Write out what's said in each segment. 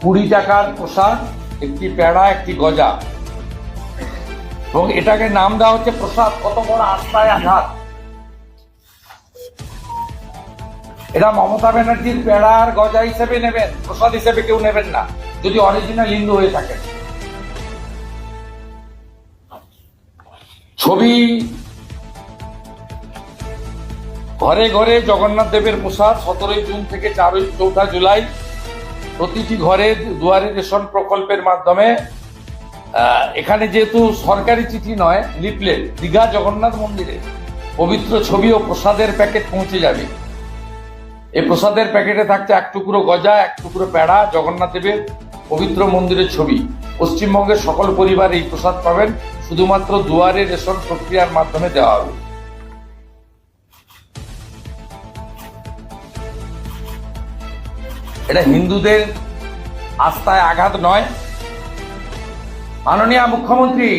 20 টাকার প্রসাদ, একটি পেড়া, একটি গজা, এবং এটাকে নাম দেওয়া হচ্ছে প্রসাদ। কত বড় আস্থায় আঘাত! এটা মমতা ব্যানার্জির পেড়া আর গজা হিসেবে নেবেন, প্রসাদ হিসেবে কেউ নেবেন না, যদি অরিজিনাল হিন্দু হয়ে থাকেন। ছবি ঘরে ঘরে জগন্নাথ দেবের প্রসাদ 17 জুন থেকে 4 জুলাই প্রতিটি ঘরে দুয়ারে রেশন প্রকল্পের মাধ্যমে। এখানে যেহেতু সরকারি চিঠি নয়, লিফলেট, দীঘা জগন্নাথ মন্দিরে পবিত্র ছবি ও প্রসাদের প্যাকেট পৌঁছে যাবে। এই প্রসাদের প্যাকেটে থাকছে 1 টুকরো গজা, 1 টুকরো পেড়া, জগন্নাথ দেবের পবিত্র মন্দিরের ছবি। পশ্চিমবঙ্গের সকল পরিবার এই প্রসাদ পাবেন, শুধুমাত্র দুয়ারে রেশন প্রক্রিয়ার মাধ্যমে দেওয়া হবে। এটা হিন্দুদের আস্থায় আঘাত নয়। মাননীয় মুখ্যমন্ত্রী,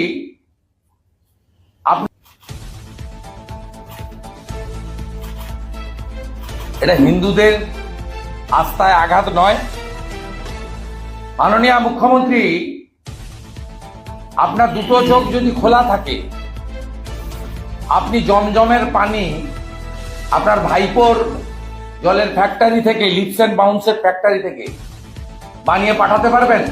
এটা হিন্দুদের আস্থায় আঘাত নয়। মাননীয় মুখ্যমন্ত্রী, আপনার দুটো চোখ যদি খোলা থাকে, আপনি জমজমের পানি আপনার ভাইপোর জলের ফ্যাক্টরি থেকে, লিপস অ্যান্ড বাউন্সের ফ্যাক্টরি থেকে বানিয়ে পাঠাতে পারবেন?